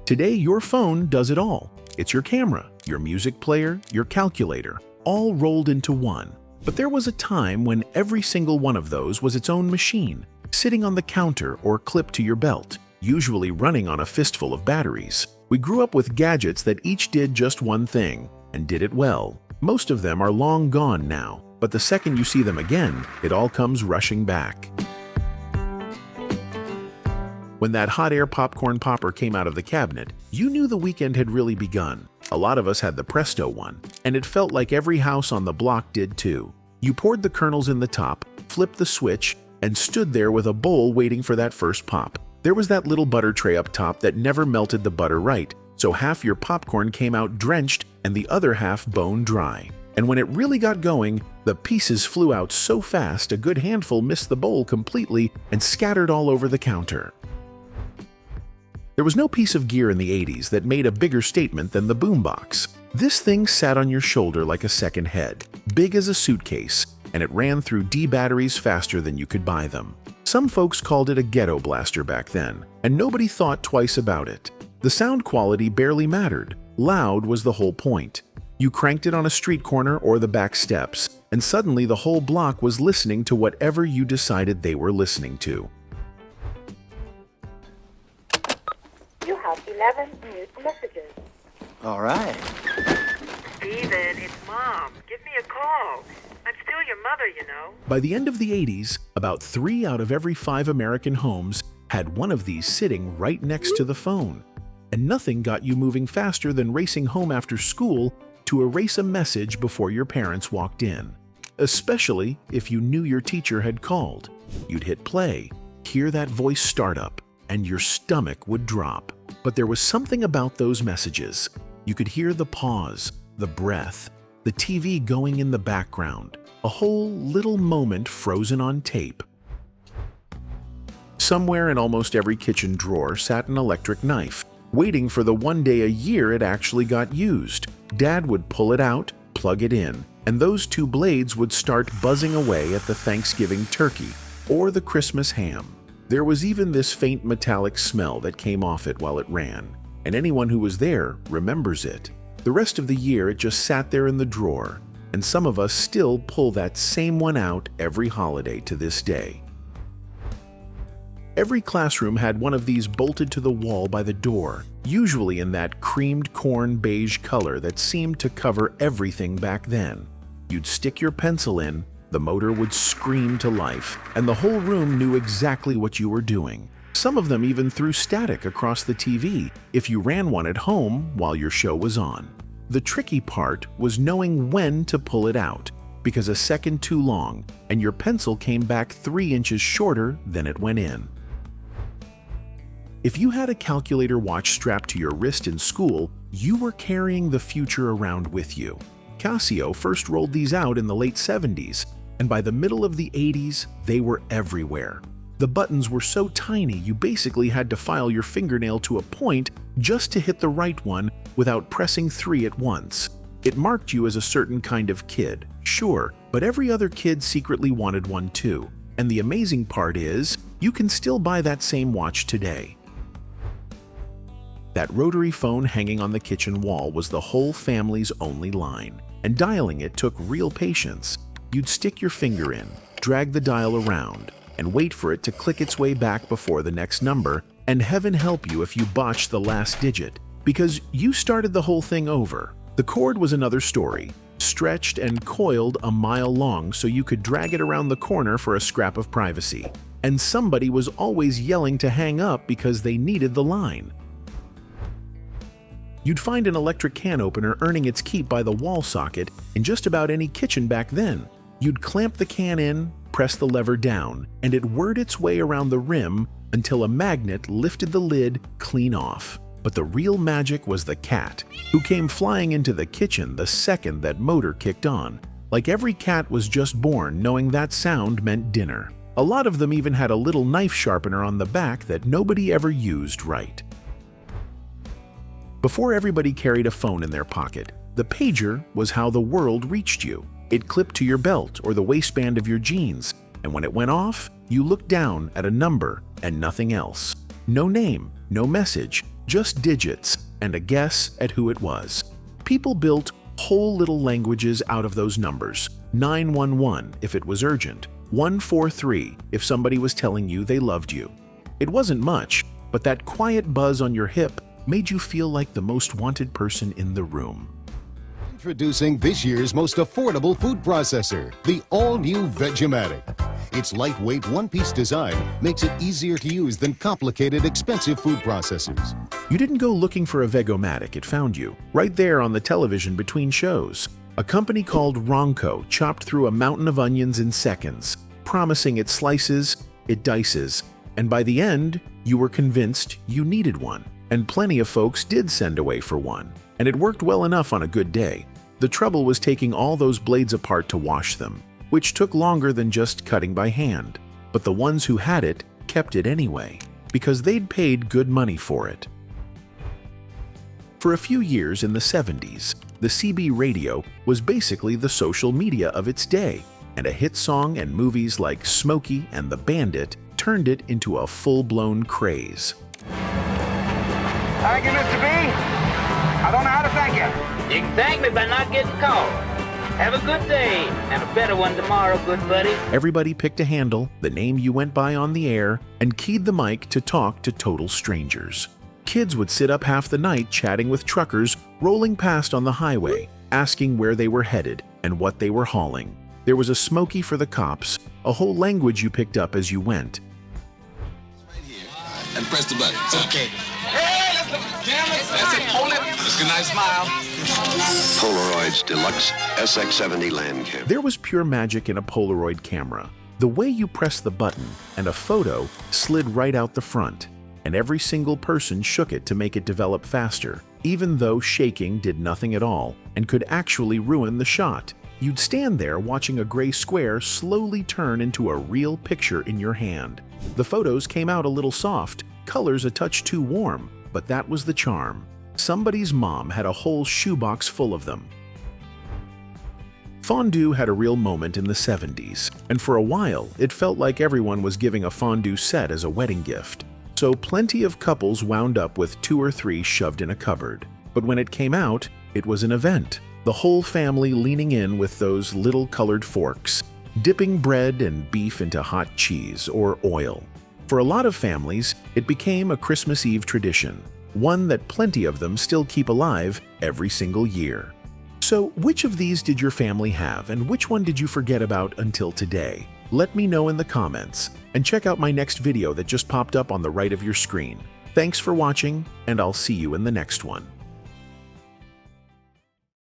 Today, your phone does it all. It's your camera, your music player, your calculator, all rolled into one. But there was a time when every single one of those was its own machine, sitting on the counter or clipped to your belt, usually running on a fistful of batteries. We grew up with gadgets that each did just one thing, and did it well. Most of them are long gone now, but the second you see them again, it all comes rushing back. When that hot air popcorn popper came out of the cabinet, you knew the weekend had really begun. A lot of us had the Presto one, and it felt like every house on the block did too. You poured the kernels in the top, flipped the switch, and stood there with a bowl waiting for that first pop. There was that little butter tray up top that never melted the butter right, so half your popcorn came out drenched and the other half bone dry. And when it really got going, the pieces flew out so fast a good handful missed the bowl completely and scattered all over the counter. There was no piece of gear in the 80s that made a bigger statement than the Boombox. This thing sat on your shoulder like a second head, big as a suitcase, and it ran through D batteries faster than you could buy them. Some folks called it a ghetto blaster back then, and nobody thought twice about it. The sound quality barely mattered. Loud was the whole point. You cranked it on a street corner or the back steps, and suddenly the whole block was listening to whatever you decided they were listening to. You have 11 new messages. All right. Steven, it's Mom. Give me a call. I'm still your mother, you know. By the end of the 80s, about 3 out of every 5 American homes had one of these sitting right next to the phone. And nothing got you moving faster than racing home after school to erase a message before your parents walked in. Especially if you knew your teacher had called. You'd hit play, hear that voice start up, and your stomach would drop. But there was something about those messages. You could hear the pause, the breath, the TV going in the background, a whole little moment frozen on tape. Somewhere in almost every kitchen drawer sat an electric knife, waiting for the one day a year it actually got used. Dad would pull it out, plug it in, and those 2 blades would start buzzing away at the Thanksgiving turkey or the Christmas ham. There was even this faint metallic smell that came off it while it ran, and anyone who was there remembers it. The rest of the year it just sat there in the drawer, and some of us still pull that same one out every holiday to this day. Every classroom had one of these bolted to the wall by the door, usually in that creamed corn beige color that seemed to cover everything back then. You'd stick your pencil in, the motor would scream to life, and the whole room knew exactly what you were doing. Some of them even threw static across the TV if you ran one at home while your show was on. The tricky part was knowing when to pull it out, because a second too long and your pencil came back 3 inches shorter than it went in. If you had a calculator watch strapped to your wrist in school, you were carrying the future around with you. Casio first rolled these out in the late 70s, and by the middle of the 80s, they were everywhere. The buttons were so tiny you basically had to file your fingernail to a point just to hit the right one without pressing 3 at once. It marked you as a certain kind of kid, sure, but every other kid secretly wanted one too. And the amazing part is, you can still buy that same watch today. That rotary phone hanging on the kitchen wall was the whole family's only line, and dialing it took real patience. You'd stick your finger in, drag the dial around, and wait for it to click its way back before the next number, and heaven help you if you botched the last digit, because you started the whole thing over. The cord was another story, stretched and coiled a mile long so you could drag it around the corner for a scrap of privacy. And somebody was always yelling to hang up because they needed the line. You'd find an electric can opener earning its keep by the wall socket in just about any kitchen back then. You'd clamp the can in, press the lever down, and it whirred its way around the rim until a magnet lifted the lid clean off. But the real magic was the cat, who came flying into the kitchen the second that motor kicked on. Like every cat was just born knowing that sound meant dinner. A lot of them even had a little knife sharpener on the back that nobody ever used right. Before everybody carried a phone in their pocket, the pager was how the world reached you. It clipped to your belt or the waistband of your jeans, and when it went off, you looked down at a number and nothing else. No name, no message, just digits and a guess at who it was. People built whole little languages out of those numbers. 911 if it was urgent, 143 if somebody was telling you they loved you. It wasn't much, but that quiet buzz on your hip made you feel like the most wanted person in the room. Introducing this year's most affordable food processor, the all-new Veg-O-Matic. Its lightweight one-piece design makes it easier to use than complicated, expensive food processors. You didn't go looking for a Veg-O-Matic, it found you, right there on the television between shows. A company called Ronco chopped through a mountain of onions in seconds, promising it slices, it dices, and by the end, you were convinced you needed one. And plenty of folks did send away for one, and it worked well enough on a good day. The trouble was taking all those blades apart to wash them, which took longer than just cutting by hand. But the ones who had it kept it anyway, because they'd paid good money for it. For a few years in the 70s, the CB radio was basically the social media of its day, and a hit song and movies like Smokey and the Bandit turned it into a full-blown craze. Thank you, Mr. B. I don't know how to thank you. You can thank me by not getting caught. Have a good day, and a better one tomorrow, good buddy. Everybody picked a handle, the name you went by on the air, and keyed the mic to talk to total strangers. Kids would sit up half the night chatting with truckers rolling past on the highway, asking where they were headed and what they were hauling. There was a Smokey for the cops, a whole language you picked up as you went. Right here. And press the button. Okay. Hey, let's look. That's it. Hold it. Just a nice smile. Polaroid's deluxe SX70 land camera. There was pure magic in a Polaroid camera. The way you press the button and a photo slid right out the front, and every single person shook it to make it develop faster, even though shaking did nothing at all and could actually ruin the shot. You'd stand there watching a gray square slowly turn into a real picture in your hand. The photos came out a little soft, colors a touch too warm, but that was the charm. Somebody's mom had a whole shoebox full of them. Fondue had a real moment in the 70s, and for a while it felt like everyone was giving a fondue set as a wedding gift. So plenty of couples wound up with 2 or 3 shoved in a cupboard. But when it came out, it was an event. The whole family leaning in with those little colored forks, dipping bread and beef into hot cheese or oil. For a lot of families, it became a Christmas Eve tradition, one that plenty of them still keep alive every single year. So which of these did your family have, and which one did you forget about until today? Let me know in the comments, and check out my next video that just popped up on the right of your screen. Thanks for watching, and I'll see you in the next one.